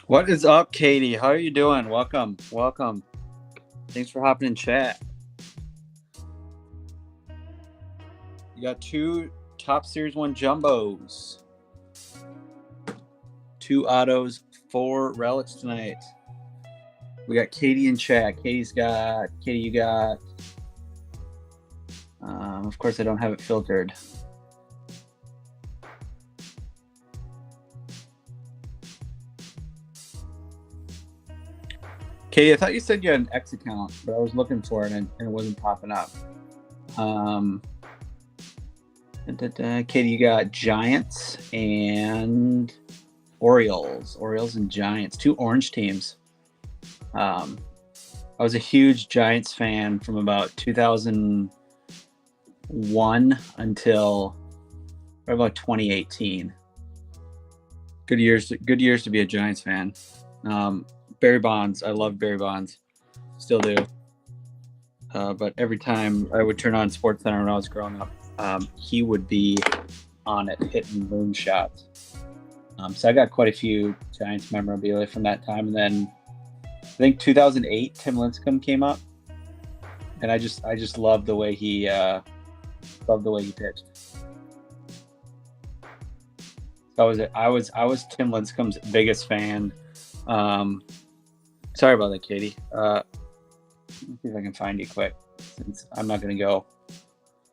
What is up, Katie? How are you doing? Welcome. Welcome. Thanks for hopping in chat. You got two top series one jumbos, two autos, four relics tonight. We got Katie in chat. Katie, you got. Of course, I don't have it filtered. Katie, I thought you said you had an X account, but I was looking for it and it wasn't popping up. Katie, you got Giants and Orioles. Orioles and Giants, two orange teams. I was a huge Giants fan from about 2001 until about 2018. Good years to be a Giants fan. Barry Bonds, I love Barry Bonds, still do. But every time I would turn on SportsCenter when I was growing up, he would be on it hitting moonshots. So I got quite a few Giants memorabilia from that time, and then I think 2008 Tim Lincecum came up, and I just loved the way he pitched. So I was Tim Lincecum's biggest fan. Sorry about that, Katie. Let's see if I can find you quick, since I'm not going to go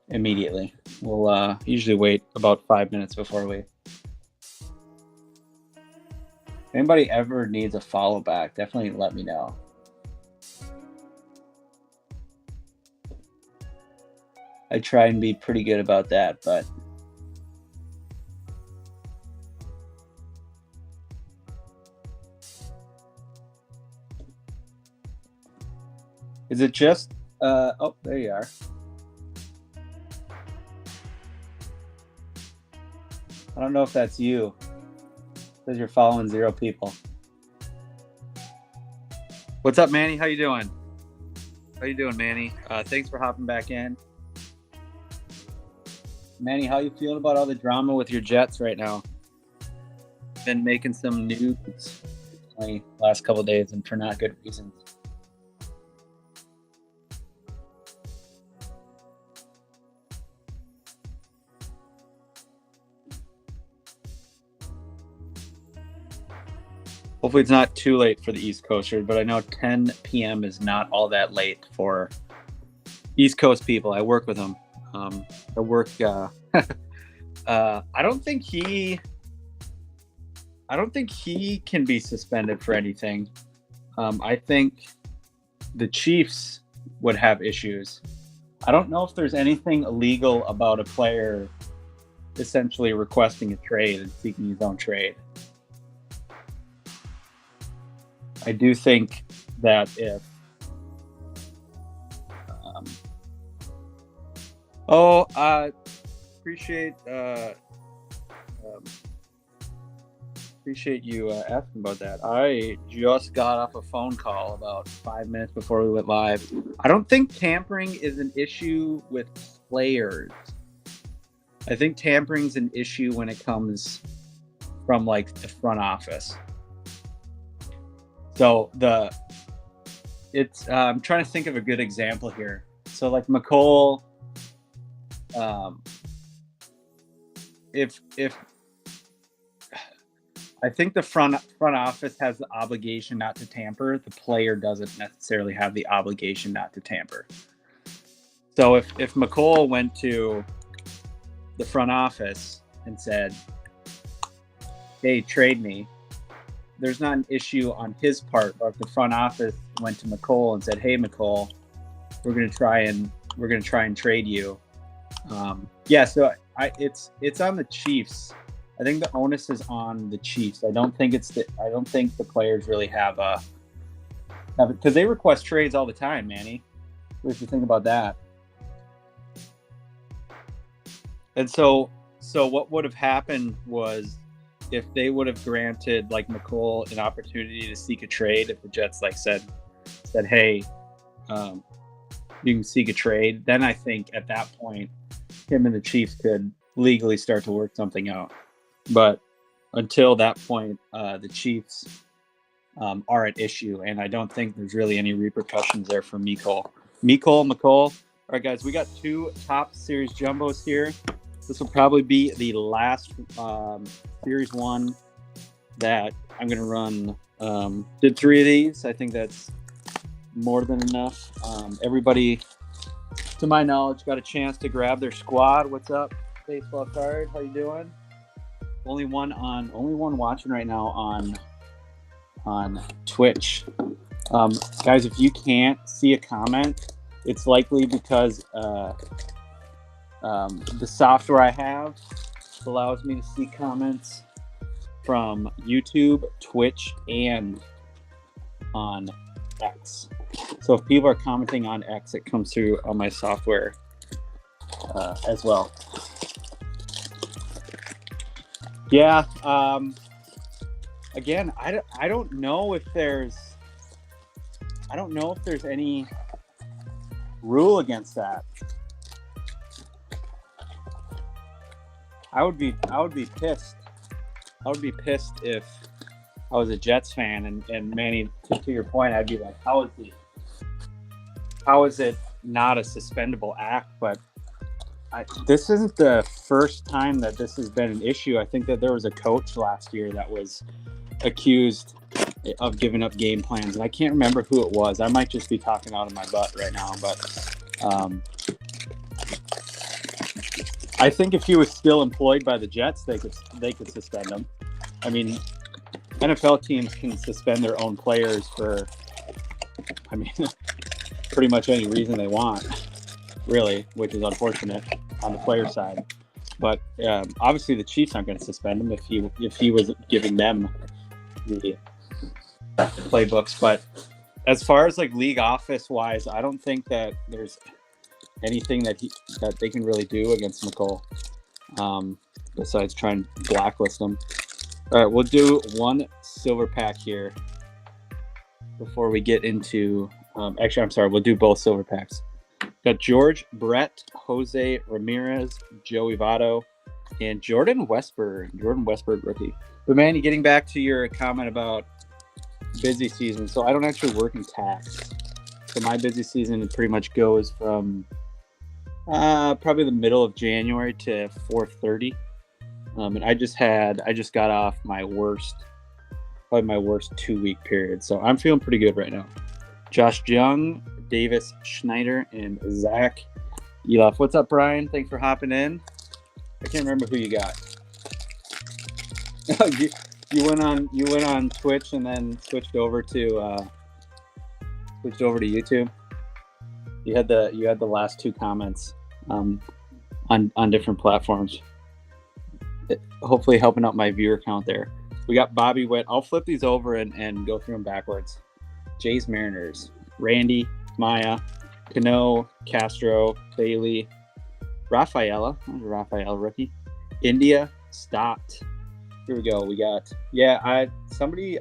immediately. We'll usually wait about 5 minutes before we. If anybody ever needs a follow back, definitely let me know. I try and be pretty good about that, but is it just oh, there you are. I don't know if that's you. It says you're following 0 people. What's up, Manny? How you doing? How you doing, Manny? Thanks for hopping back in. Manny, how you feeling about all the drama with your Jets right now? Been making some news last couple of days, and for not good reasons. Hopefully it's not too late for the East Coasters, but I know 10 p.m. is not all that late for East Coast people. I work with them. I work. I don't think he can be suspended for anything. I think the Chiefs would have issues. I don't know if there's anything illegal about a player essentially requesting a trade and seeking his own trade. I do think that if appreciate you asking about that. I just got off a phone call about 5 minutes before we went live. I don't think tampering is an issue with players. I think tampering is an issue when it comes from like the front office. So I'm trying to think of a good example here. So like McCole, if I think the front office has the obligation not to tamper, the player doesn't necessarily have the obligation not to tamper. So if McCole went to the front office and said, "Hey, trade me," there's not an issue on his part. Or if the front office went to McCole and said, "Hey, McCole, we're gonna try and trade you." So it's on the Chiefs. I think the onus is on the Chiefs. I don't think the players really have because they request trades all the time, Manny. What do you think about that? And so what would have happened was, if they would have granted like McCole an opportunity to seek a trade, if the Jets like said, "Hey, you can seek a trade," then I think at that point, him and the Chiefs could legally start to work something out. But until that point, the Chiefs are at issue, and I don't think there's really any repercussions there for McCall. All right, guys, we got 2 top series jumbos here. This will probably be the last series 1 that I'm going to run. Did 3 of these. I think that's more than enough. Everybody, to my knowledge, got a chance to grab their squad. What's up, baseball card? How you doing? Only one watching right now on Twitch. Guys, if you can't see a comment, it's likely because the software I have allows me to see comments from YouTube, Twitch, and on X. So if people are commenting on X, it comes through on my software as well. Yeah. Again, I don't know if there's any rule against that. I would be pissed. I would be pissed if I was a Jets fan and Manny, to your point, I'd be like, how is it not a suspendable act? But this isn't the first time that this has been an issue. I think that there was a coach last year that was accused of giving up game plans, and I can't remember who it was. I might just be talking out of my butt right now, but I think if he was still employed by the Jets, they could suspend him. I mean, NFL teams can suspend their own players for, pretty much any reason they want, really, which is unfortunate on the player side. But obviously, the Chiefs aren't going to suspend him if he was giving them the playbooks. But as far as like league office wise, I don't think that there's anything that they can really do against McCall, besides try and blacklist him. All right, we'll do 1 silver pack here before we get into. Actually, I'm sorry, we'll do both silver packs. Got George Brett, Jose Ramirez, Joey Votto, and Jordan Westburg rookie. But Manny, getting back to your comment about busy season, so I don't actually work in tax. So my busy season pretty much goes from probably the middle of January to 4/30. And I just got off my worst 2-week period. So I'm feeling pretty good right now. Josh Jung, Davis Schneider, and Zach Elof. What's up, Brian? Thanks for hopping in. I can't remember who you got. you went on Twitch and then switched over to YouTube. You had the last 2 comments on different platforms. Hopefully helping out my viewer count there. We got Bobby Witt. I'll flip these over and go through them backwards. Jays Mariners, Randy, Maya, Cano, Castro, Bailey, Rafaela rookie, India, Stott. Here we go. We got somebody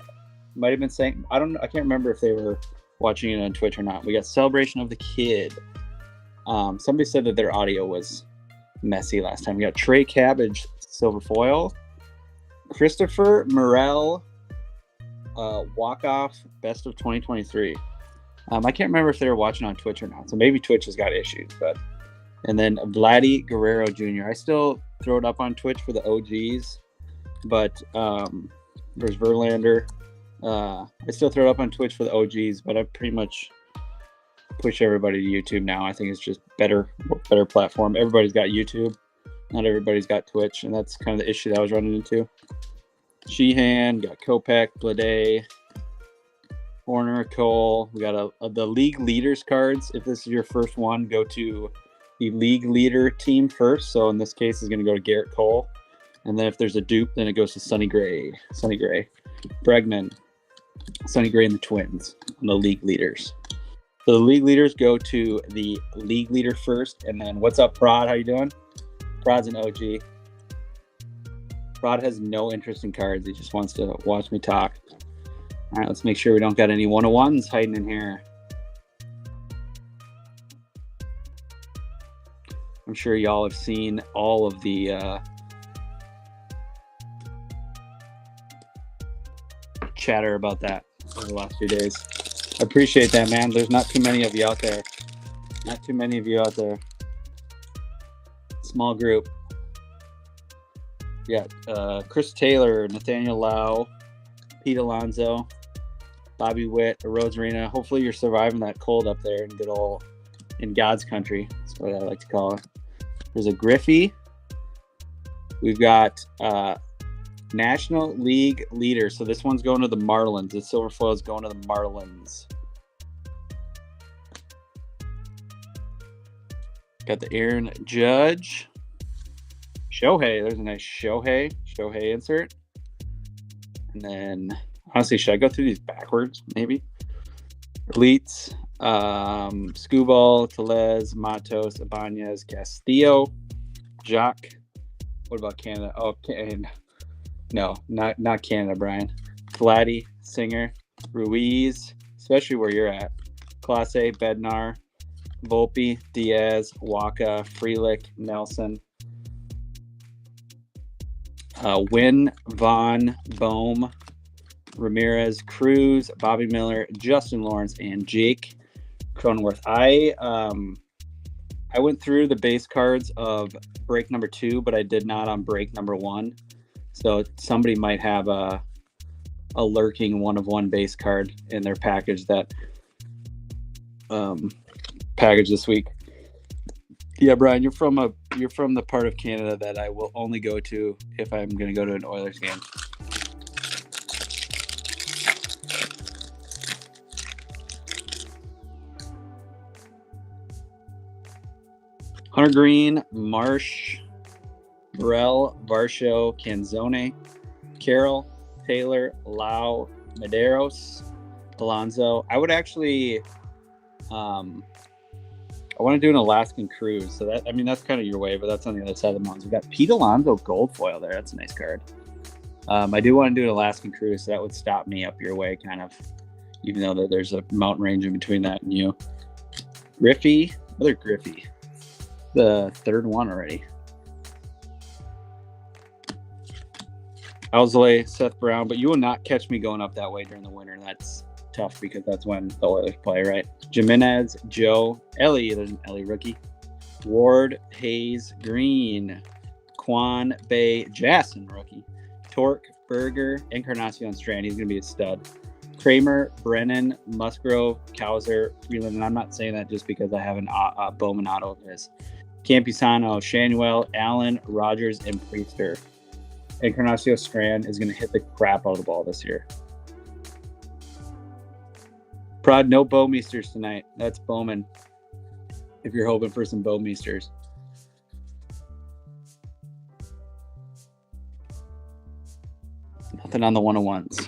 might have been saying, I can't remember if they were watching it on Twitch or not. We got Celebration of the Kid. Somebody said that their audio was messy last time. We got Trey Cabbage, silver foil, Christopher Morel, walk-off best of 2023. I can't remember if they were watching on Twitch or not, so maybe Twitch has got issues. And then Vladdy Guerrero Jr. I still throw it up on Twitch for the OGs, but there's Verlander. I still throw it up on Twitch for the OGs, but I pretty much push everybody to YouTube now. I think it's just better platform. Everybody's got YouTube. Not everybody's got Twitch, and that's kind of the issue that I was running into. Sheehan, got Kopech, Blade, Horner, Cole. We got the league leaders cards. If this is your first one, go to the league leader team first. So in this case, it's going to go to Garrett Cole. And then if there's a dupe, then it goes to Sonny Gray, Bregman, Sonny Gray, and the Twins on the league leaders. So the league leaders go to the league leader first. And then what's up, Prod? How you doing? Prod's an OG. Prod has no interest in cards. He just wants to watch me talk. All right, let's make sure we don't got any 101s hiding in here. I'm sure y'all have seen all of the chatter about that. over the last few days. I appreciate that, man. There's not too many of you out there. Not too many of you out there. Small group. Yeah, Chris Taylor, Nathaniel Lau, Pete Alonso, Bobby Witt, Rosarina. Hopefully you're surviving that cold up there in good old in God's country. That's what I like to call it. There's a Griffey. We've got National League leader. So this one's going to the Marlins. The silver foil is going to the Marlins. Got the Aaron Judge. Shohei. There's a nice Shohei insert. And then, honestly, should I go through these backwards? Maybe. Elites. Scubal, Telez, Matos, Ibanez, Castillo, Jock. What about Canada? Oh, no, not Canada, Brian. Vladdy, Singer, Ruiz, especially where you're at. Clase, Bednar, Volpe, Diaz, Waka, Frelick, Nelson, Wynn, Vaughn, Bohm, Ramirez, Cruz, Bobby Miller, Justin Lawrence, and Jake Cronenworth. I went through the base cards of break number 2, but I did not on break number 1. So somebody might have a lurking 1-of-1 base card in their package that package this week. Yeah, Brian, you're from the part of Canada that I will only go to if I'm going to go to an Oilers game. Hunter Green, Marsh, Burrell, Varsho, Canzone, Carroll, Taylor, Lau, Medeiros, Alonso. I would actually, I want to do an Alaskan cruise. So that's kind of your way, but that's on the other side of the mountains. We got Pete Alonso gold foil there. That's a nice card. I do want to do an Alaskan cruise, so that would stop me up your way, kind of, even though there's a mountain range in between that and you. Griffey, another Griffey. The third one already. Owsley, Seth Brown, but you will not catch me going up that way during the winter. That's tough because that's when the Oilers play, right? Jimenez, Joe, Ellie, there's an Ellie rookie. Ward, Hayes, Green, Quan, Bay, Jason rookie. Torque, Berger, Encarnacion Strand. He's going to be a stud. Kramer, Brennan, Musgrove, Kauser, Freeland, and I'm not saying that just because I have a Bowman auto of his. Campisano, Shanuel, Allen, Rogers, and Priester. Encarnacion Strand is going to hit the crap out of the ball this year. Prod, no Bowmeisters tonight. That's Bowman. If you're hoping for some Bowmeisters. Nothing on the 101s.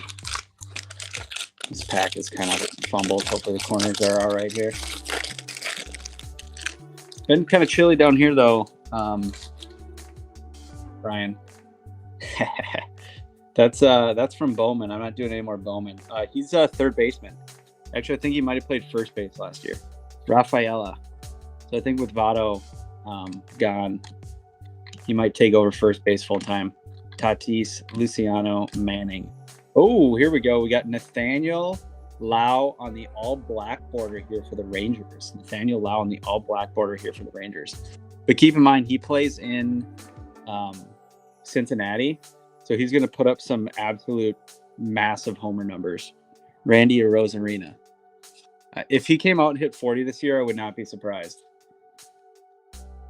This pack is kind of fumbled. Hopefully the corners are all right here. Been kind of chilly down here, though, Brian. That's from Bowman. I'm not doing any more Bowman. He's a third baseman. Actually, I think he might have played first base last year. Rafaela. So I think with Votto gone, he might take over first base full time. Tatis, Luciano, Manning. Oh, here we go. We got Nathaniel Lau on the all-black border here for the Rangers. Nathaniel Lau on the all-black border here for the Rangers. But keep in mind, he plays in Cincinnati, so he's going to put up some absolute massive homer numbers. Randy Arozarena. If he came out and hit 40 this year, I would not be surprised.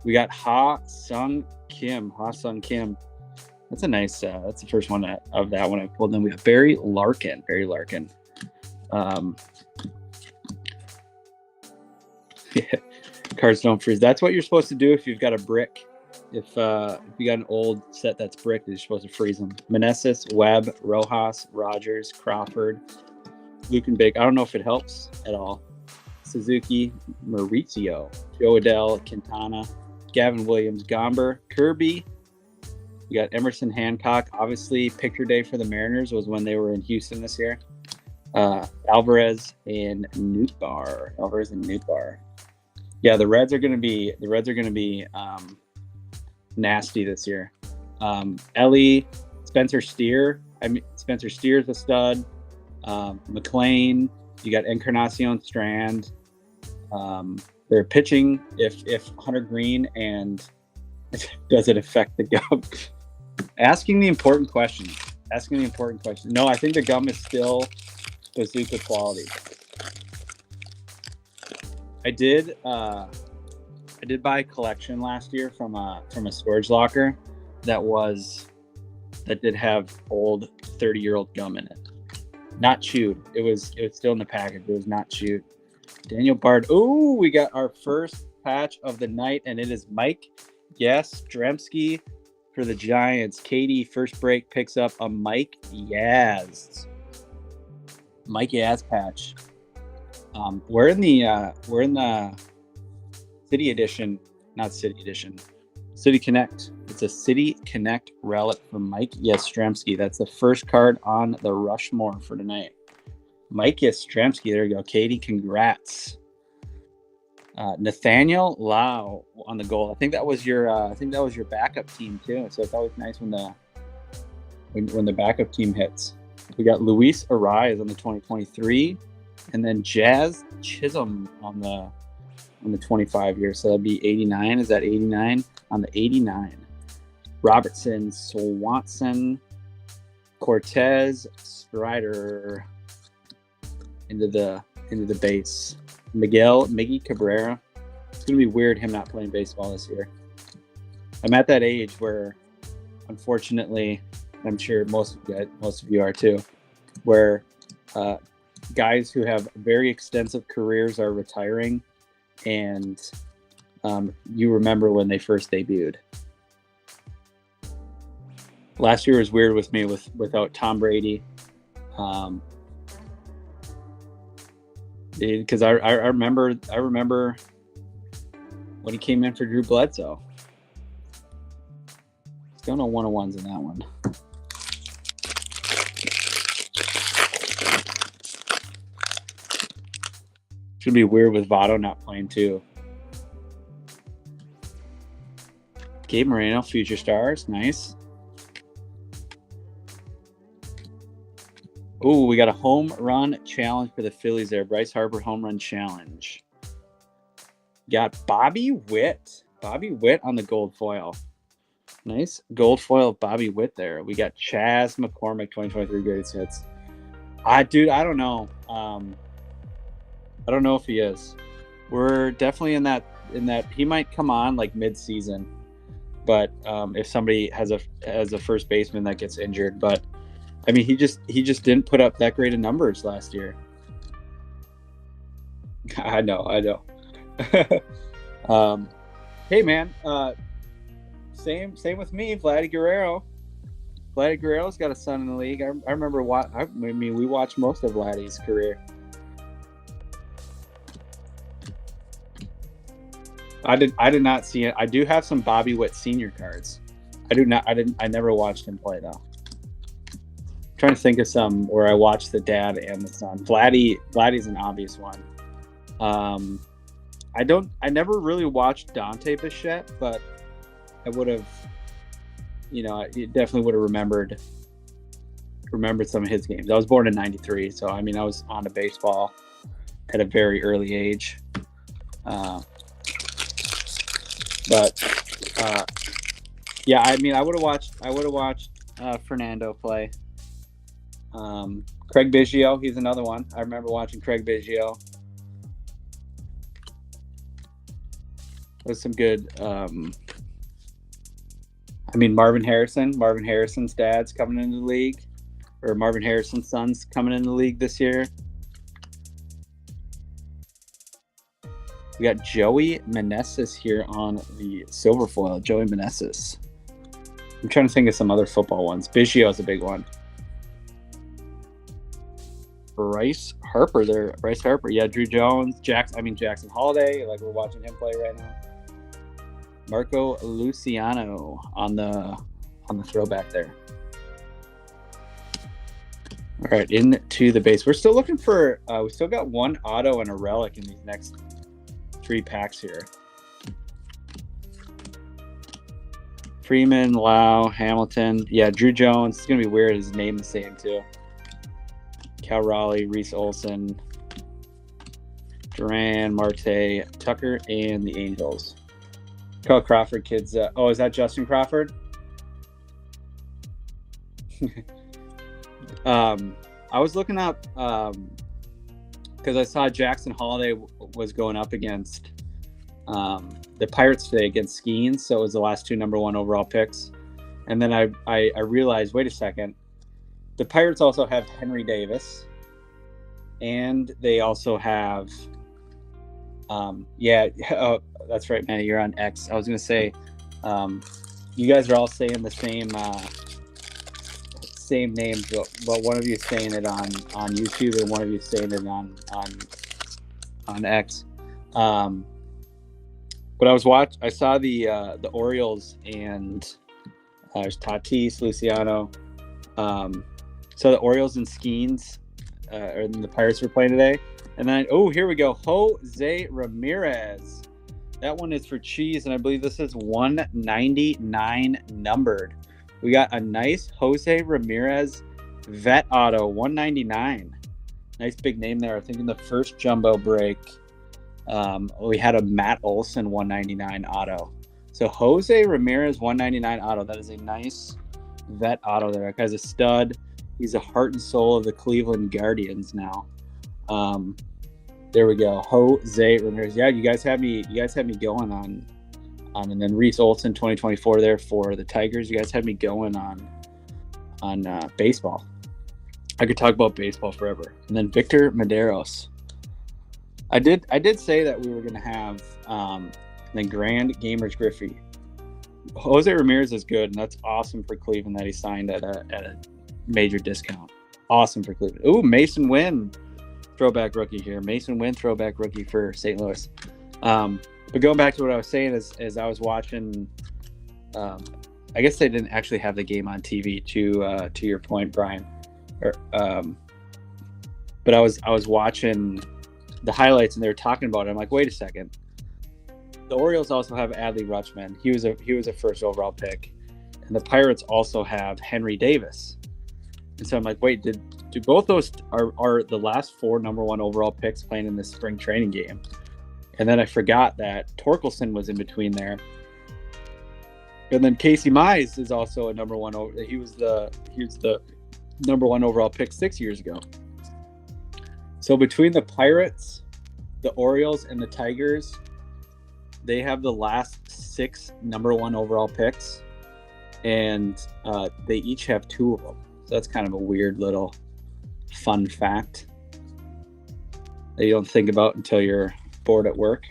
We got Ha-Sung Kim. That's a nice, that's the first one of that one I pulled. Then we have Barry Larkin. Yeah, cards don't freeze. That's what you're supposed to do if you've got a brick. If you got an old set that's bricked, you're supposed to freeze them. Meneses, Webb, Rojas, Rogers, Crawford, Lukenbeek. I don't know if it helps at all. Suzuki, Maurizio, Joe Adell, Quintana, Gavin Williams, Gomber, Kirby. We got Emerson Hancock. Obviously, picture day for the Mariners was when they were in Houston this year. Alvarez and Nootbaar. Yeah, the Reds are going to be nasty this year. Ellie, Spencer Steer. Spencer Steer's a stud. McLean. You got Encarnacion Strand. They're pitching if Hunter Green, and does it affect the gum? Asking the important questions. No, I think the gum is still bazooka quality. I did buy a collection last year from a storage locker that did have old 30-year-old gum in it. Not chewed. It was still in the package. It was not chewed. Daniel Bard. Ooh, we got our first patch of the night, and it is Mike Yastrzemski for the Giants. Katie, first break, picks up a Mike Yaz patch. We're in the City Edition, not City Edition, City Connect. It's a City Connect relic from Mike Yastrzemski. That's the first card on the Rushmore for tonight. Mike Yastrzemski. There you go, Katie. Congrats. Nathaniel Lau on the goal. I think that was your backup team too. So it's always nice when the backup team hits. We got Luis Ariz on the 2023, and then Jazz Chisholm on the 25 year. So that'd be 89. Is that 89 on the 89? Robertson, Swanson, Cortez, Strider into the base. Miggy Cabrera. It's gonna be weird him not playing baseball this year. I'm at that age where, unfortunately, I'm sure most of you are too, where guys who have very extensive careers are retiring, and you remember when they first debuted. Last year was weird with me without Tom Brady. Because I remember when he came in for Drew Bledsoe. Still no 101s in that one. Should be weird with Votto not playing too. Gabe Moreno, Future Stars, nice. Ooh, we got a home run challenge for the Phillies there. Bryce Harper home run challenge. Got Bobby Witt. Bobby Witt on the gold foil. Nice gold foil of Bobby Witt there. We got Chaz McCormick, 2023 greatest hits. Dude, I don't know. I don't know if he is. We're definitely in that he might come on like mid-season. But if somebody has a first baseman that gets injured, but I mean, he just didn't put up that great of numbers last year. I know. Hey man, same with me, Vladdy Guerrero. Vladdy Guerrero's got a son in the league. I remember we watched most of Vladdy's career. I did not see it. I do have some Bobby Witt senior cards. I never watched him play though. I'm trying to think of some where I watched the dad and the son. Vladdy's an obvious one. I never really watched Dante Bichette, but I would have, I definitely would have remembered some of his games. I was born in '93, so I mean I was on to baseball at a very early age. Yeah, I mean I would have watched Fernando play. Craig Biggio, he's another one. I remember watching Craig Biggio. There's some good. Marvin Harrison's dad's coming into the league, or Marvin Harrison's son's coming into the league this year. We got Joey Meneses here on the silver foil. Joey Meneses. I'm trying to think of some other football ones. Biggio's a big one. Bryce Harper there. Yeah, Drew Jones, Jackson Holiday, like we're watching him play right now. Marco Luciano on the throwback there. All right, into the base. We're still looking for we still got one auto and a relic in these next 3 packs here. Freeman, Lau, Hamilton. Yeah, Drew Jones. It's gonna be weird. His name the same too. Cal Raleigh, Reese Olson, Duran, Marte, Tucker, and the Angels. Carl Crawford kids. Is that Justin Crawford? I was looking up because I saw Jackson Holiday was going up against the Pirates today against Skeens, so it was the last 2 number 1 overall picks. And then I realized, wait a second, the Pirates also have Henry Davis, and they also have, that's right, Manny, you're on X. I was going to say, you guys are all saying the same names, but one of you is saying it on YouTube, and one of you is saying it on X. But I saw the Orioles and there's Tatis, Luciano. So the Orioles and Skeens and the Pirates were playing today. And then, here we go. Jose Ramirez. That one is for Cheese, and I believe this is 199 numbered. We got a nice Jose Ramirez vet auto, 199. Nice big name there. I think in the first jumbo break, we had a Matt Olson 199 auto. So Jose Ramirez 199 auto. That is a nice vet auto there. That guy's a stud. He's a heart and soul of the Cleveland Guardians now. There we go. Jose Ramirez. Yeah, you guys had me going on and then Reese Olson 2024 there for the Tigers. You guys had me going on baseball. I could talk about baseball forever. And then Victor Medeiros. I did say that we were going to have the Grand Gamers Griffey. Jose Ramirez is good, and that's awesome for Cleveland that he signed at a major discount. Awesome for Cleveland. Ooh, Mason Wynn, throwback rookie here. Mason Wynn, throwback rookie for St. Louis. But going back to what I was saying is I was watching. I guess they didn't actually have the game on TV. To your point, Brian. But I was watching the highlights and they were talking about it. I'm like, wait a second. The Orioles also have Adley Rutschman. He was a first overall pick, and the Pirates also have Henry Davis. And so I'm like, wait, do both those are the last 4 number 1 overall picks playing in this spring training game? And then I forgot that Torkelson was in between there. And then Casey Mize is also a number 1. He was the number 1 overall pick 6 years ago. So between the Pirates, the Orioles, and the Tigers, they have the last 6 number 1 overall picks, and they each have 2 of them. So that's kind of a weird little fun fact that you don't think about until you're bored at work.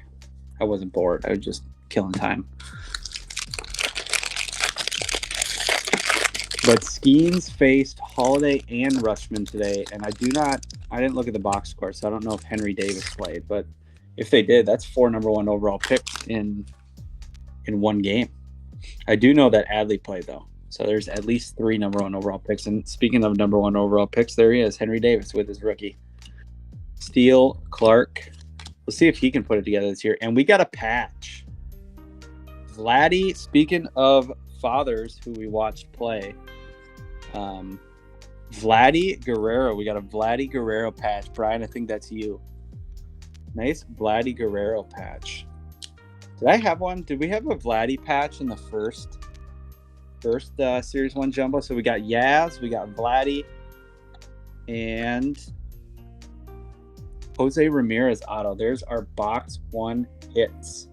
I wasn't bored. I was just killing time. But Skeens faced Holiday and Rutschman today, and I didn't look at the box score, so I don't know if Henry Davis played, but if they did, that's 4 number 1 overall picks in one game. I do know that Adley played, though. So there's at least 3 number 1 overall picks. And speaking of number 1 overall picks, there he is, Henry Davis with his rookie. Steele, Clark. We'll see if he can put it together this year. And we got a patch. Vladdy, speaking of fathers who we watched play, Vladdy Guerrero. We got a Vladdy Guerrero patch. Brian, I think that's you. Nice Vladdy Guerrero patch. Did I have one? Did we have a Vladdy patch in the first Series 1 Jumbo? So we got Yaz, we got Vladdy, and Jose Ramirez auto. There's our box 1 hits.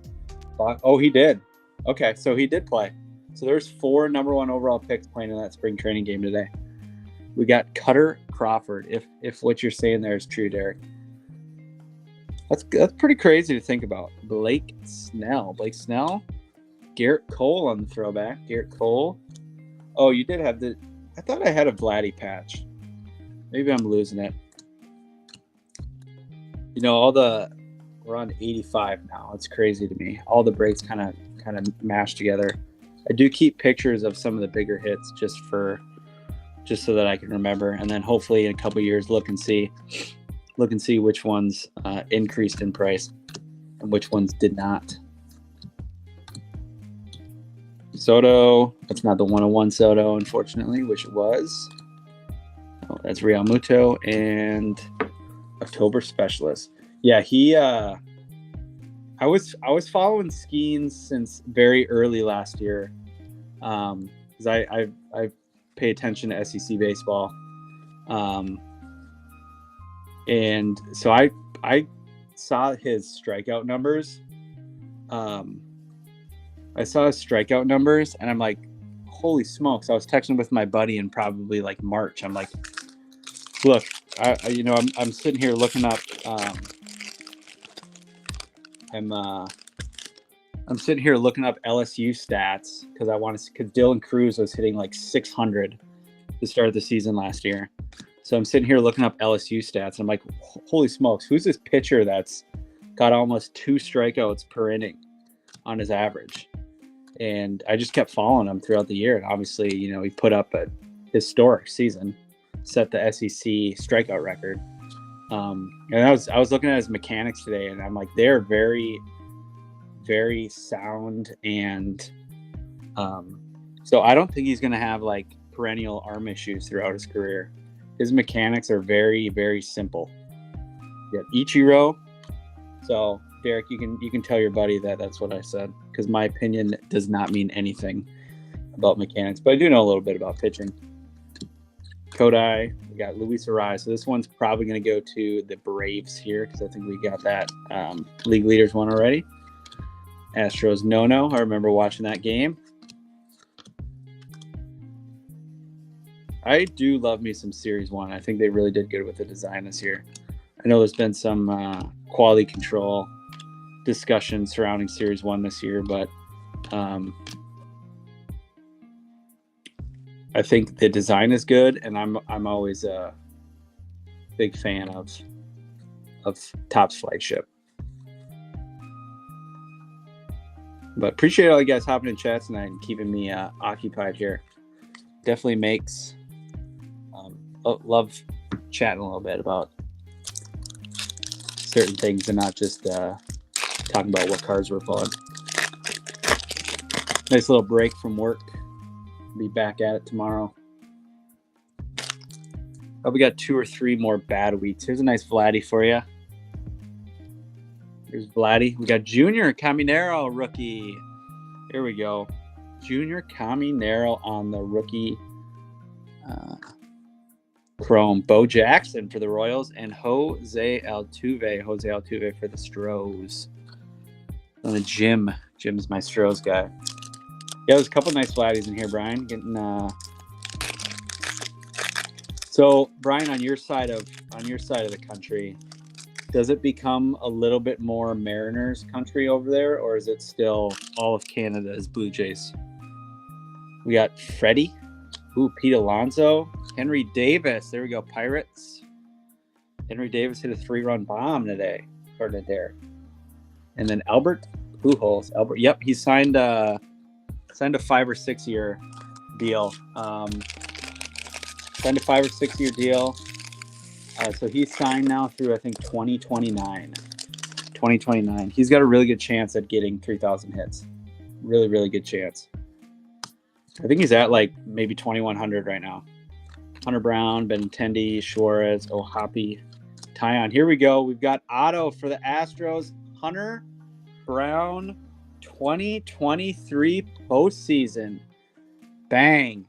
Oh, he did. Okay, so he did play. So there's 4 number 1 overall picks playing in that spring training game today. We got Cutter Crawford, if what you're saying there is true, Derek. That's pretty crazy to think about. Blake Snell. Garrett Cole on the throwback. Garrett Cole. Oh, you did have I thought I had a Vladdy patch. Maybe I'm losing it. You know, we're on 85 now. It's crazy to me. All the breaks kind of mashed together. I do keep pictures of some of the bigger hits just so that I can remember, and then hopefully in a couple years look and see which ones increased in price and which ones did not. Soto, that's not the 101 Soto, unfortunately. Wish it was. Oh, that's Real Muto and October Specialist. Yeah, he. I was following Skeens since very early last year, because I pay attention to SEC baseball, and so I saw his strikeout numbers. I saw his strikeout numbers, and I'm like, holy smokes! I was texting with my buddy in probably like March. I'm like, look, I'm sitting here looking up. I'm sitting here looking up LSU stats because I want to. Because Dylan Cruz was hitting like 600 to start the season last year. So I'm sitting here looking up LSU stats. And I'm like, holy smokes, who's this pitcher that's got almost 2 strikeouts per inning on his average? And I just kept following him throughout the year. And obviously, he put up a historic season, set the SEC strikeout record. And I was looking at his mechanics today, and I'm like, they're very, very sound. And so I don't think he's going to have like perennial arm issues throughout his career. His mechanics are very, very simple. You have Ichiro. So Derek, you can tell your buddy that's what I said, because my opinion does not mean anything about mechanics, but I do know a little bit about pitching. Kodai, we got Luis Arraez. So this one's probably going to go to the Braves here, because I think we got that league leaders one already. Astros no. I remember watching that game. I do love me some Series 1. I think they really did good with the design this year. I know there's been some quality control discussion surrounding Series 1 this year, but I think the design is good, and I'm always a big fan of Topps flagship. But appreciate all you guys hopping in chat tonight and keeping me occupied here. Definitely makes love chatting a little bit about certain things and not just talking about what cards we're pulling. Nice little break from work. Be back at it tomorrow. Oh, we got 2 or 3 more bad weeks. Here's a nice Vladdy for you. Here's Vladdy. We got Junior Caminero rookie. Here we go. Junior Caminero on the rookie chrome. Bo Jackson for the Royals and Jose Altuve for the Stros. And the Jim's my Stros guy. Yeah, there's a couple nice Vladdies in here, Brian. So Brian, on your side of the country, does it become a little bit more Mariners country over there, or is it still all of Canada is Blue Jays? We got Freddie. Ooh, Pete Alonso. Henry Davis. There we go, Pirates. Henry Davis hit a 3-run bomb today, according to Derek. And then Albert Pujols. Yep, he signed a 5 or 6 year deal. Signed a 5 or 6 year deal. So he's signed now through, I think, 2029. 2029. He's got a really good chance at getting 3,000 hits. Really, really good chance. I think he's at like maybe 2,100 right now. Hunter Brown, Benintendi, Suarez, Ohapi, Tyon. Here we go. We've got auto for the Astros. Hunter Brown, 2023 postseason. Bang.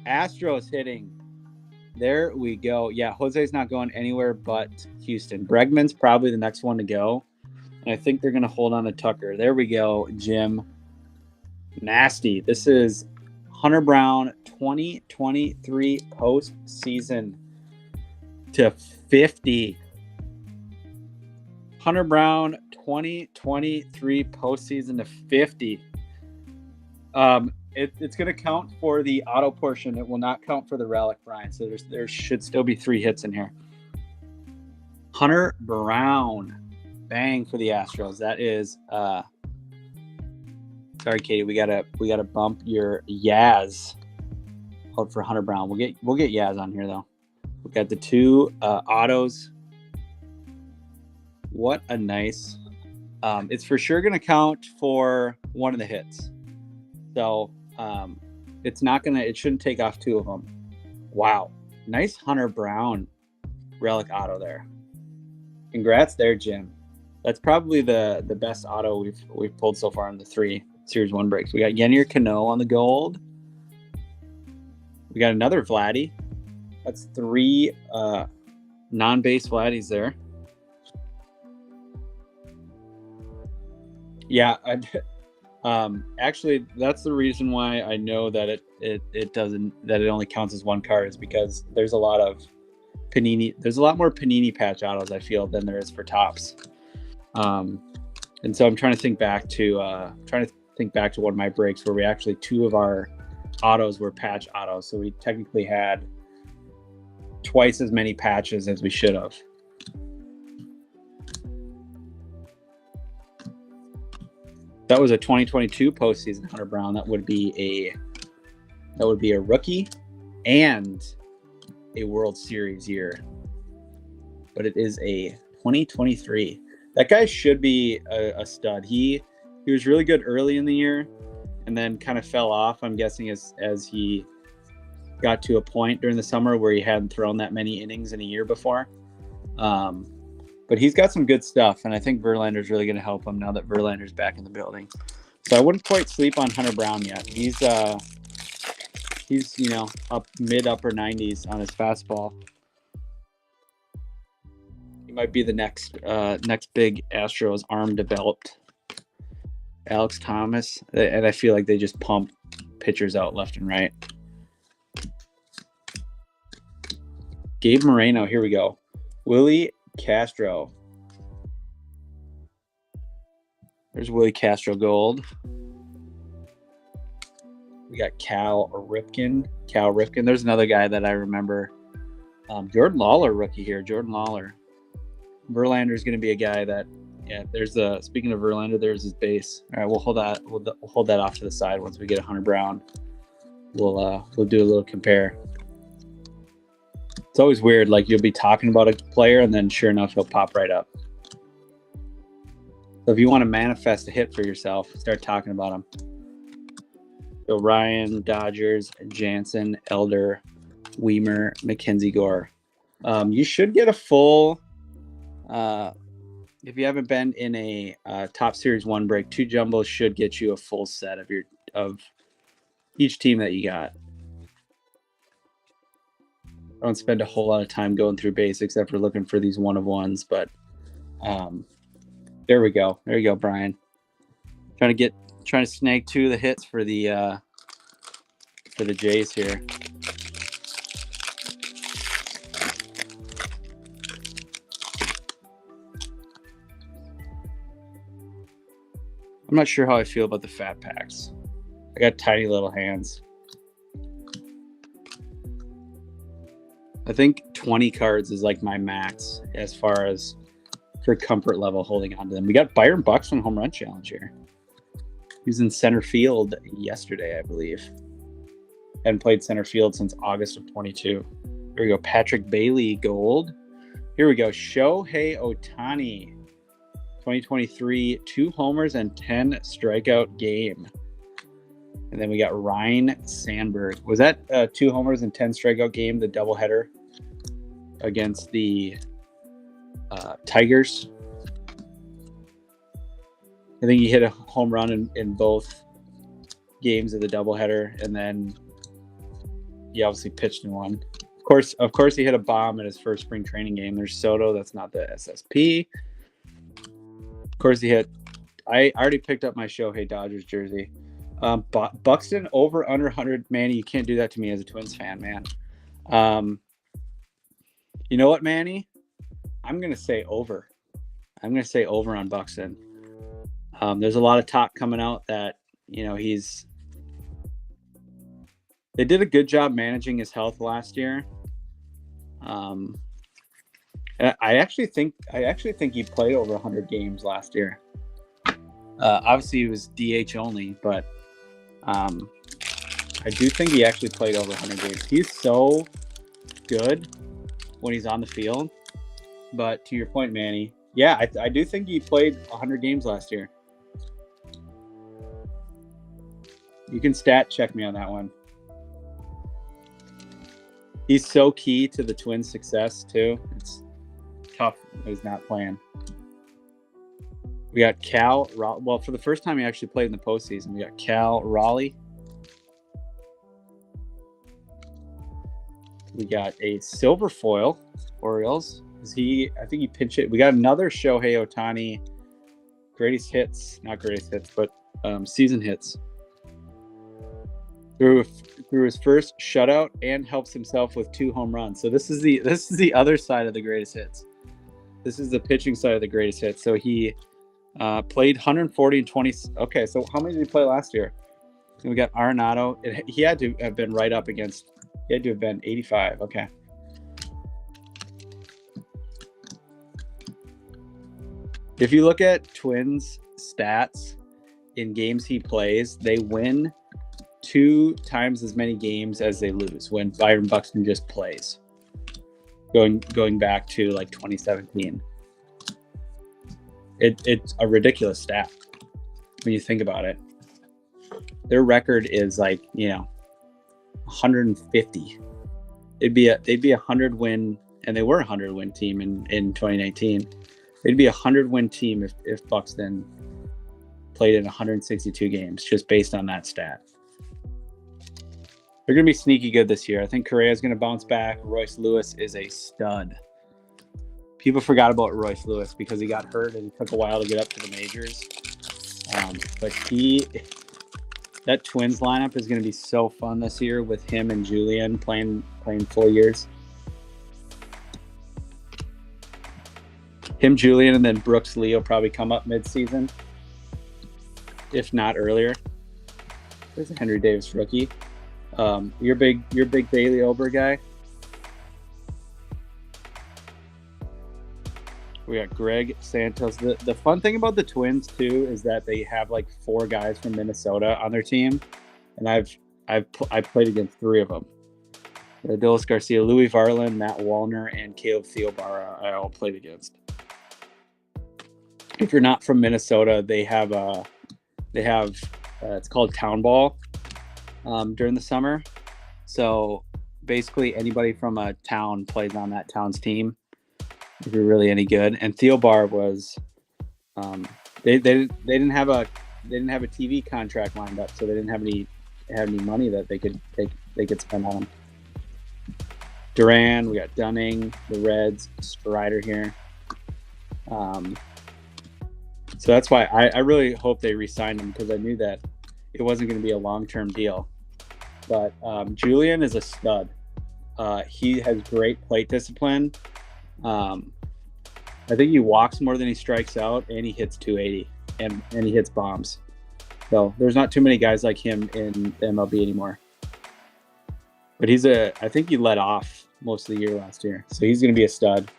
Astros hitting. There we go. Yeah, Jose's not going anywhere but Houston. Bregman's probably the next one to go. And I think they're going to hold on to Tucker. There we go, Jim. Nasty. This is Hunter Brown, 2023 postseason to 50. Hunter Brown, 2023 postseason to 50. It's going to count for the auto portion. It will not count for the relic, Brian. So there should still be 3 hits in here. Hunter Brown, bang for the Astros. That is, sorry, Katie, we gotta bump your Yaz out for Hunter Brown. We'll get Yaz on here though. We got the 2 autos. What a nice. It's for sure going to count for one of the hits. So it shouldn't take off 2 of them. Wow. Nice Hunter Brown relic auto there. Congrats there, Jim. That's probably the best auto we've pulled so far in the 3 Series 1 breaks. We got Yennier Cano on the gold. We got another Vladdy. That's 3 non-base Vladdies there. Yeah, actually, that's the reason why I know that it only counts as 1 card, is because there's a lot of Panini. There's a lot more Panini patch autos, I feel, than there is for tops. And so I'm trying to think back to one of my breaks where we actually 2 of our autos were patch autos, so we technically had twice as many patches as we should have. That was a 2022 postseason Hunter Brown. That would be a rookie and a World Series year. But it is a 2023. That guy should be a stud. He was really good early in the year and then kind of fell off, I'm guessing, as he got to a point during the summer where he hadn't thrown that many innings in a year before. But he's got some good stuff, and I think Verlander's really going to help him now that Verlander's back in the building. So I wouldn't quite sleep on Hunter Brown yet. He's up mid-upper 90s on his fastball. He might be the next big Astros arm developed. Alex Thomas, and I feel like they just pump pitchers out left and right. Gabe Moreno, here we go. Willie Castro. There's Willie Castro gold. We got Cal Ripken. There's another guy that I remember. Jordan Lawler rookie here. Jordan Lawler. Verlander is going to be a guy that, speaking of Verlander, there's his base. All right, we'll hold that off to the side once we get a Hunter Brown. We'll do a little compare. It's always weird, like you'll be talking about a player and then sure enough he'll pop right up. So if you want to manifest a hit for yourself, start talking about him. So Ryan, Dodgers, Jansen, Elder, Weimer, Mackenzie Gore. You should get a full, if you haven't been in a top Series 1 break, 2 jumbos should get you a full set of each team that you got. I don't spend a whole lot of time going through basics after looking for these 1-of-1s, but there we go. There you go, Brian. Trying to snag 2 of the hits for the Jays here. I'm not sure how I feel about the fat packs. I got tiny little hands. I think 20 cards is like my max as far as for comfort level holding on to them. We got Byron Buxton home run challenge here. He was in center field yesterday, I believe. Hadn't played center field since August of 22. Here we go. Patrick Bailey gold. Here we go. Shohei Ohtani. 2023, 2 homers and 10 strikeout game. And then we got Ryan Sandberg. Was that 2 homers and 10 strikeout game, the doubleheader against the Tigers? I think he hit a home run in both games of the doubleheader, and then he obviously pitched in one. Of course, he hit a bomb in his first spring training game. There's Soto. That's not the SSP. Of course, he hit. I already picked up my Shohei Dodgers jersey. Buxton over under 100. Manny, you can't do that to me as a Twins fan, man. You know what, Manny? I'm going to say over. I'm going to say over on Buxton. There's a lot of talk coming out that, they did a good job managing his health last year. I actually think he played over 100 games last year. Obviously, he was DH only, but I do think he actually played over 100 games. He's so good when he's on the field. But to your point, Manny, yeah, I do think he played 100 games last year. You can stat check me on that one. He's so key to the Twins' success too. It's tough that he's not playing. We got Cal. Well, for the first time he actually played in the postseason. We got Cal Raleigh. We got a silver foil Orioles. I think he pinched it. We got another Shohei Ohtani greatest hits, not greatest hits, but season hits. Through his first shutout and helps himself with 2 home runs. So this is the other side of the greatest hits. This is the pitching side of the greatest hits. So he played 140 and 20. Okay, so how many did he play last year? And we got Arenado. He had to have been right up against. He had to have been 85. Okay. If you look at Twins stats in games he plays, they win 2 times as many games as they lose when Byron Buxton just plays. Going back to like 2017. It's a ridiculous stat when you think about it. Their record is like, 150. They'd be a 100-win, and they were a 100-win team in 2019. They'd be a 100-win team if Buxton played in 162 games, just based on that stat. They're going to be sneaky good this year. I think Correa's going to bounce back. Royce Lewis is a stud. People forgot about Royce Lewis because he got hurt and it took a while to get up to the majors. But that Twins lineup is going to be so fun this year with him and Julian playing full years. Him, Julian, and then Brooks Lee will probably come up mid-season, if not earlier. There's a Henry Davis rookie. You're big Bailey Ober guy. We got Greg Santos. The fun thing about the Twins too is that they have like 4 guys from Minnesota on their team, and I've played against 3 of them. Adolis Garcia, Louis Varland, Matt Wallner, and Caleb Theobara I all played against. If you're not from Minnesota, they have it's called Town Ball during the summer. So basically anybody from a town plays on that town's team if you're really any good. And Theobar was they didn't have a TV contract lined up, so they didn't have any money that they could spend on him. Duran, we got Dunning, the Reds, Strider here. So that's why I really hope they re-signed him, because I knew that it wasn't going to be a long-term deal. But Julian is a stud. He has great plate discipline. I think he walks more than he strikes out, and he hits 280, and he hits bombs. So there's not too many guys like him in MLB anymore. But I think he led off most of the year last year, so he's going to be a stud.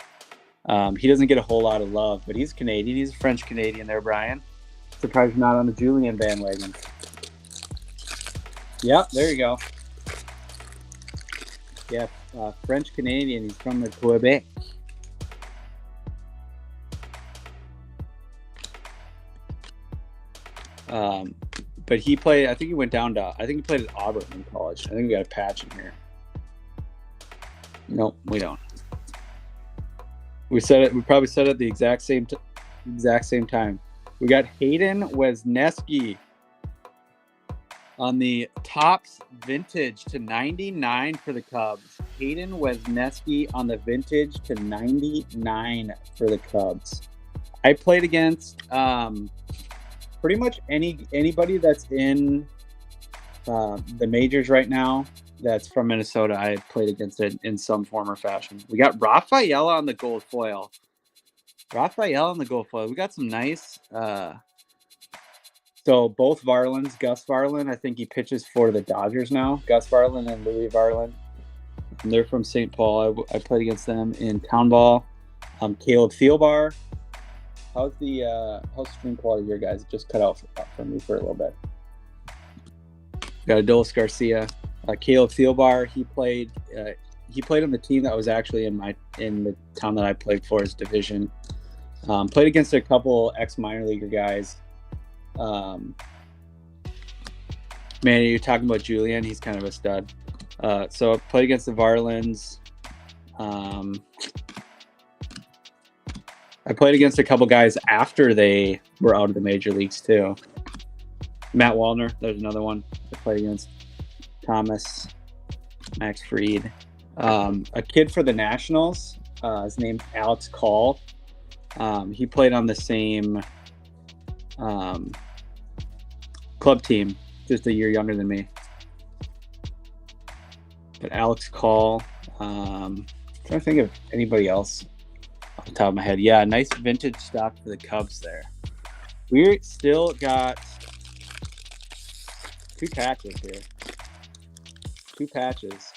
He doesn't get a whole lot of love, but he's Canadian. He's a French Canadian there, Brian. Surprised you're not on the Julian bandwagon. Yep, there you go. Yeah, French Canadian. He's from the Quebec. But he played. I think he went down to. I think he played at Auburn in college. I think we got a patch in here. Nope, we don't. We said it. We probably said it at the exact same time. We got Hayden Wesneski on the Topps Vintage to 99 for the Cubs. Hayden Wesneski on the Vintage to 99 for the Cubs. I played against pretty much anybody that's in the majors right now that's from Minnesota. I played against it in some form or fashion. We got Rafael on the gold foil. We got some nice. So both Varlands, Gus Varland, I think he pitches for the Dodgers now. Gus Varland and Louis Varland. And they're from St. Paul. I played against them in Town Ball. Caleb Thielbar. How's stream quality here, guys? It just cut out for me for a little bit. Got Adolis Garcia. Caleb Thielbar, he played on the team that was actually in the town that I played for, his division. Played against a couple ex-minor leaguer guys. Man, you're talking about Julian. He's kind of a stud. So I played against the Varlands. I played against a couple guys after they were out of the major leagues too. Matt Wallner, there's another one I played against. Thomas, Max Fried. A kid for the Nationals. His name's Alex Call. He played on the same club team, just a year younger than me. But Alex Call. Trying to think of anybody else off the top of my head. Yeah, nice vintage stock for the Cubs there. We still got 2 patches here. 2 patches.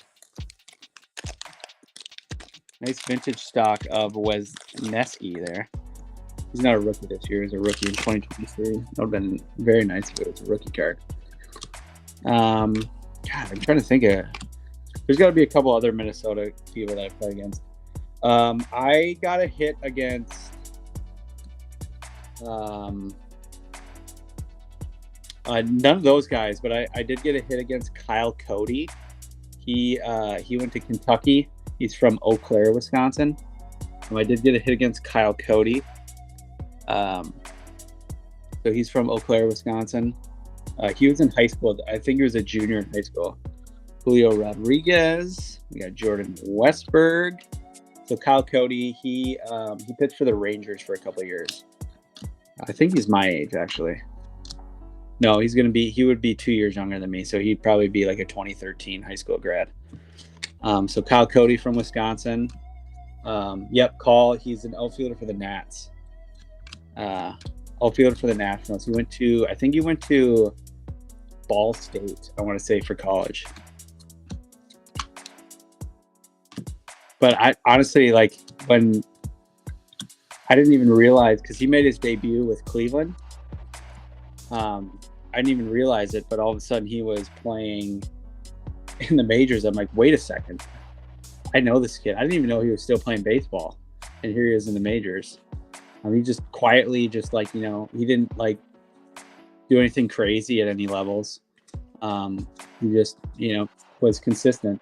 Nice vintage stock of Wesneski there. He's not a rookie this year. He's a rookie in 2023. That would have been very nice if it was a rookie card. God, I'm trying to think of... There's got to be a couple other Minnesota people that I play against. I got a hit against... none of those guys, but I did get a hit against Kyle Cody. He went to Kentucky. He's from Eau Claire, Wisconsin. I did get a hit against Kyle Cody. So he's from Eau Claire, Wisconsin. He was in high school. I think he was a junior in high school. Julio Rodriguez. We got Jordan Westberg. So Kyle Cody, he pitched for the Rangers for a couple of years. I think he's my age, actually. No, he would be 2 years younger than me, so he'd probably be like a 2013 high school grad. So Kyle Cody from Wisconsin. Yep, Call. He's an outfielder for the Nats. Outfielder for the Nationals. I think he went to Ball State, I want to say, for college. But I honestly, like, when I didn't even realize, because he made his debut with Cleveland. I didn't even realize it, but all of a sudden he was playing in the majors. I'm like, wait a second. I know this kid. I didn't even know he was still playing baseball. And here he is in the majors. He just quietly, just like, he didn't like do anything crazy at any levels. He just, was consistent.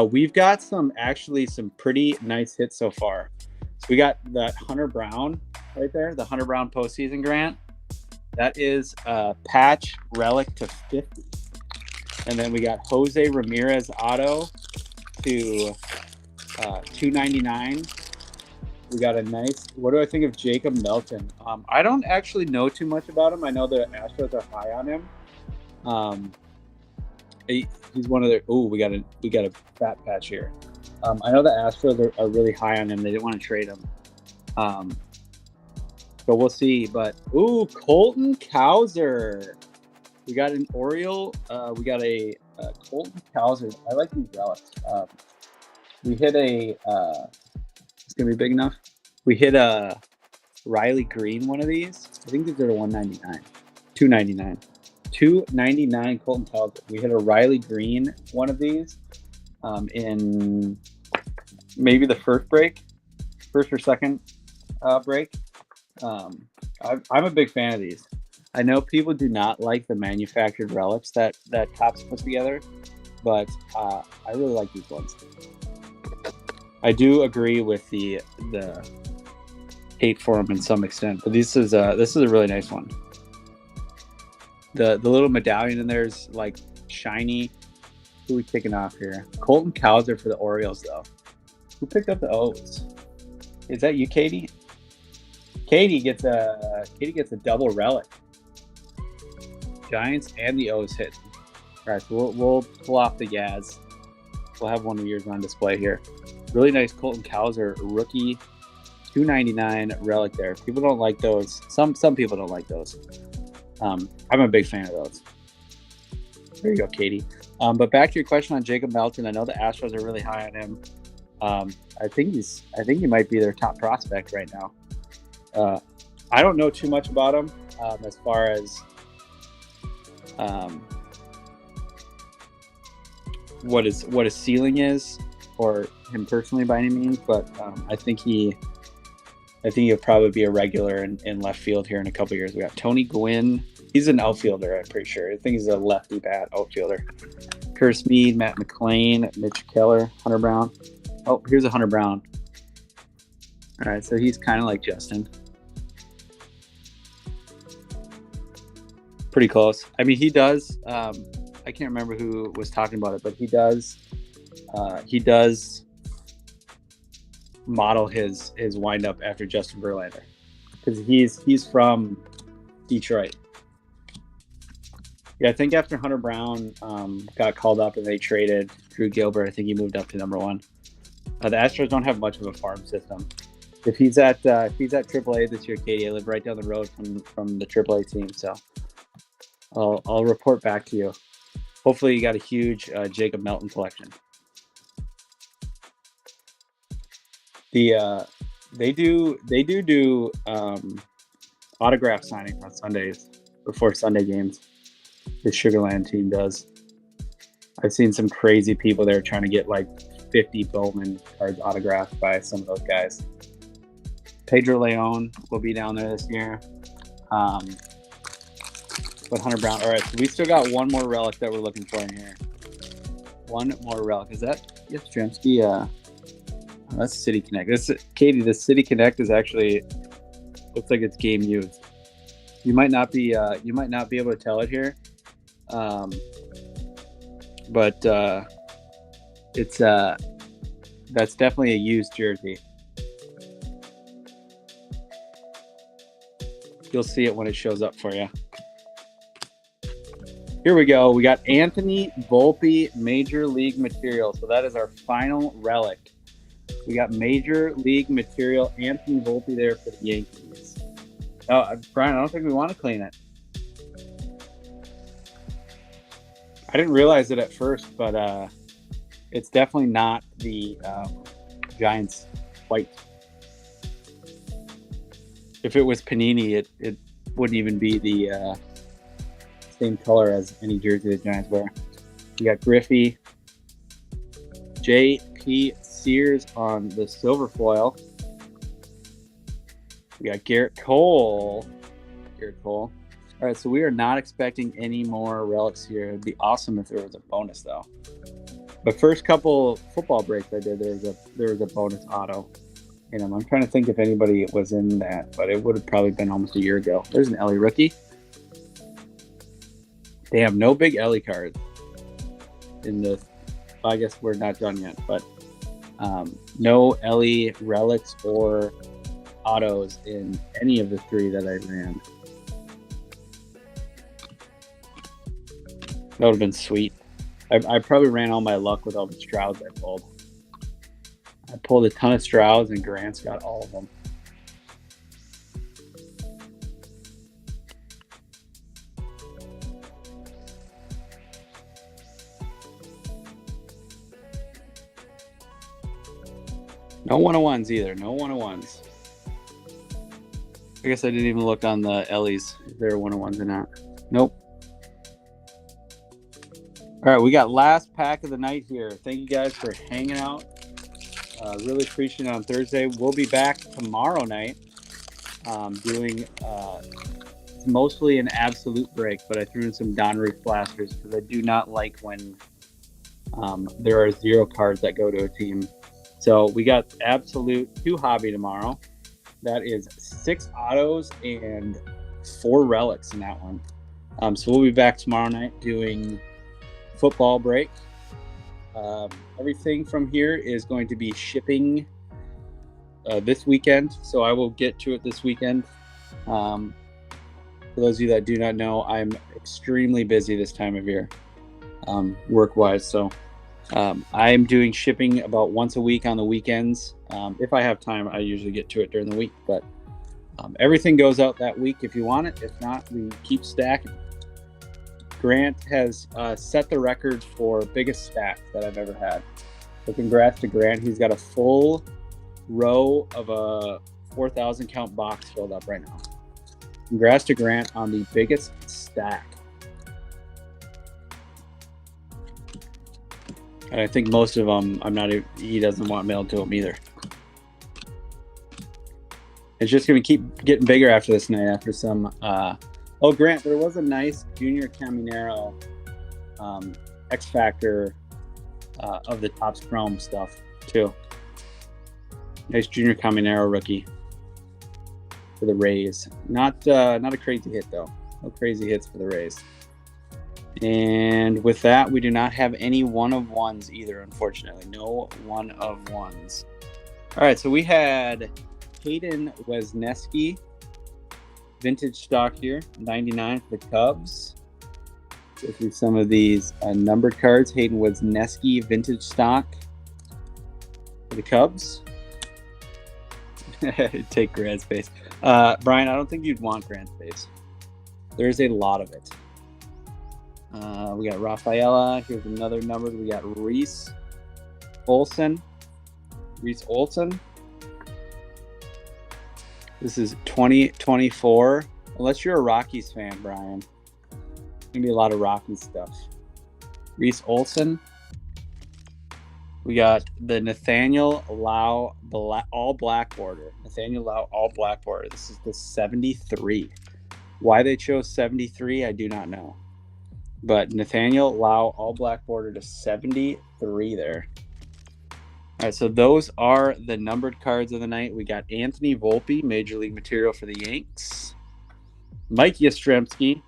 We've got some pretty nice hits so far. So we got that Hunter Brown right there, the Hunter Brown postseason grant. That is a patch relic to 50. And then we got Jose Ramirez auto to 299. We got a nice, what do I think of Jacob Melton? I don't actually know too much about him. I know the Astros are high on him. He's one of their, we got a fat patch here. I know the Astros are really high on him. They didn't want to trade him. But we'll see. But Colton Cowser. We got an Oriole. We got a Colton Cowser. I like these relics. We hit a. It's gonna be big enough. We hit a Riley Green, one of these. I think these are the 199, 299, 299 Colton Cowser. We hit a Riley Green, one of these, in maybe the first or second break. I'm a big fan of these. I know people do not like the manufactured relics that Topps puts together, but I really like these ones. I do agree with the hate for them in some extent, but this is a really nice one. The little medallion in there is like shiny. Who are we kicking off here? Colton Cowser for the Orioles, though. Who picked up the O's? Is that you, Katie? Katie gets a double relic. Giants and the O's hit. All right, so we'll pull off the Yaz. We'll have one of yours on display here. Really nice Colton Cowser rookie, 299 relic there. People don't like those. Some people don't like those. I'm a big fan of those. There you go, Katie. But back to your question on Jacob Melton. I know the Astros are really high on him. I think he might be their top prospect right now. I don't know too much about him as far as what his ceiling is, or him personally by any means, but I think he'll probably be a regular in left field here in a couple years. We got Tony Gwynn. He's an outfielder, I'm pretty sure. I think he's a lefty bat outfielder. Curse Mead, Matt McClain, Mitch Keller, Hunter Brown. Oh, here's a Hunter Brown. All right, so he's kind of like Justin. Pretty close. I mean, he does. I can't remember who was talking about it, but he does. He does model his windup after Justin Verlander because he's from Detroit. Yeah, I think after Hunter Brown got called up and they traded Drew Gilbert, I think he moved up to number 1. The Astros don't have much of a farm system. If he's at AAA this year, Katie, I live right down the road from the AAA team, so I'll report back to you. Hopefully, you got a huge Jacob Melton collection. They do autograph signing on Sundays before Sunday games. The Sugarland team does. I've seen some crazy people there trying to get like 50 Bowman cards autographed by some of those guys. Pedro Leon will be down there this year. But Hunter Brown. All right, so we still got one more relic that we're looking for in here. One more relic. Is that Yastrzemski? That's City Connect. Katie, the City Connect is actually looks like it's game used. You might not be able to tell it here, but it's that's definitely a used jersey. You'll see it when it shows up for you. Here we go. We got Anthony Volpe Major League Material. So that is our final relic. We got Major League Material Anthony Volpe there for the Yankees. Oh, Brian, I don't think we want to clean it. I didn't realize it at first, but it's definitely not the Giants white. If it was Panini, it wouldn't even be the same color as any jersey the Giants wear. You got Griffey, J.P. Sears on the silver foil. We got Garrett Cole. All right, so we are not expecting any more relics here. It'd be awesome if there was a bonus, though. The first couple football breaks I did, there was a bonus auto in them. I'm trying to think if anybody was in that, but it would have probably been almost a year ago. There's an Ellie rookie. Damn, no big Ellie cards in the. I guess we're not done yet, but no Ellie relics or autos in any of the 3 that I ran. That would have been sweet. I probably ran all my luck with all the Strouds I pulled. I pulled a ton of Strouds and Grant's got all of them. No 101s either. No 101s. I guess I didn't even look on the Ellies if they're 101s or not. Nope. All right, we got last pack of the night here. Thank you guys for hanging out. Really appreciate it on Thursday. We'll be back tomorrow night doing mostly an absolute break, but I threw in some Donruth blasters because I do not like when there are 0 cards that go to a team. So we got absolute 2 hobby tomorrow. That is 6 autos and 4 relics in that one. So we'll be back tomorrow night doing football break. Everything from here is going to be shipping this weekend, so I will get to it this weekend. For those of you that do not know, I'm extremely busy this time of year, work-wise. So I'm doing shipping about once a week on the weekends. If I have time, I usually get to it during the week, but everything goes out that week if you want it. If not, we keep stacking. Grant has set the record for biggest stack that I've ever had. So congrats to Grant. He's got a full row of a 4,000 count box filled up right now. Congrats to Grant on the biggest stack. And I think most of them, he doesn't want mailed to him either. It's just going to keep getting bigger after this night, after some... Oh, Grant, there was a nice Junior Caminero X Factor of the Topps Chrome stuff too. Nice Junior Caminero rookie for the Rays. Not a crazy hit though. No crazy hits for the Rays. And with that, we do not have any 1-of-1s either, unfortunately. No 1-of-1s. All right, so we had Hayden Wesneski, vintage stock here, 99 for the Cubs. Go through some of these numbered cards. Hayden Wesneski, vintage stock for the Cubs. Take Grand Space. Brian, I don't think you'd want Grand Space. There's a lot of it. We got Rafaela. Here's another number. We got Reese Olson. This is 2024. Unless you're a Rockies fan, Brian. It's going to be a lot of Rockies stuff. Reese Olson. We got the Nathaniel Lau all black border. Nathaniel Lau all black border. This is the 73. Why they chose 73, I do not know. But Nathaniel Lau all black border to 73 there. All right, so those are the numbered cards of the night. We got Anthony Volpe, Major League material for the Yanks. Mike Yastrzemski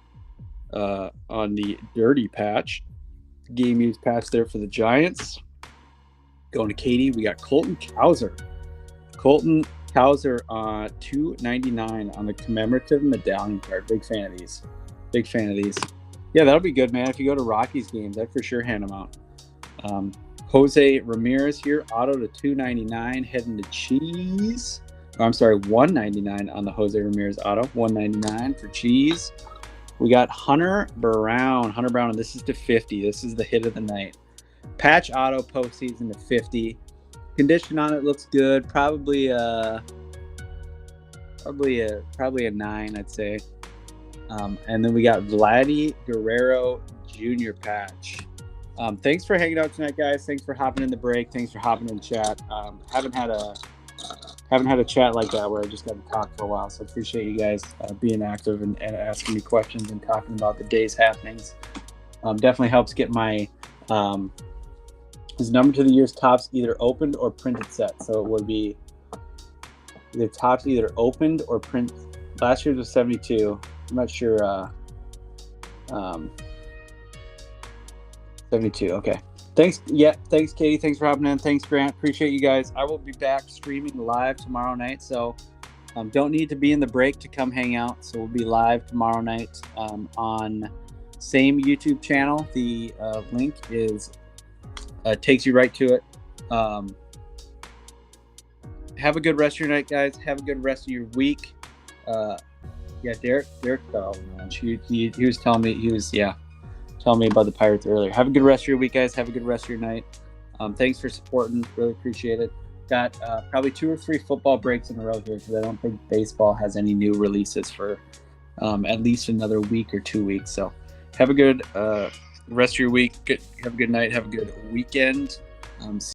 on the dirty patch. Game used patch there for the Giants. Going to Katie, we got Colton Cowser. Colton Cowser on $2.99 on the commemorative medallion card. Big fan of these. Yeah, that'll be good, man. If you go to Rockies games, I'd for sure hand them out. Jose Ramirez here, auto to $2.99, heading to Cheese. Oh, I'm sorry, $1.99 on the Jose Ramirez auto. $1.99 for Cheese. We got Hunter Brown, and this is to 50. This is the hit of the night. Patch auto postseason to 50. Condition on it looks good. Probably a 9, I'd say. And then we got Vladdy Guerrero Jr. patch. Thanks for hanging out tonight, guys. Thanks for hopping in the break. Thanks for hopping in chat. Haven't had a chat like that where I just got to talk for a while. So appreciate you guys being active and asking me questions and talking about the day's happenings. Definitely helps get my his number to the year's Topps either opened or printed set. So it would be the Topps either opened or print. Last year's was 72. I'm not sure. 72. Okay. Thanks. Yeah. Thanks, Katie. Thanks for hopping in. Thanks, Grant. Appreciate you guys. I will be back streaming live tomorrow night. So don't need to be in the break to come hang out. So we'll be live tomorrow night on same YouTube channel. The link is takes you right to it. Have a good rest of your night, guys. Have a good rest of your week. Yeah, Derek fell, man. He was telling me about the Pirates earlier. Have a good rest of your week, guys. Have a good rest of your night. Thanks for supporting. Really appreciate it. Got probably 2 or 3 football breaks in a row here because I don't think baseball has any new releases for at least another week or 2 weeks. So have a good rest of your week. Have a good night. Have a good weekend.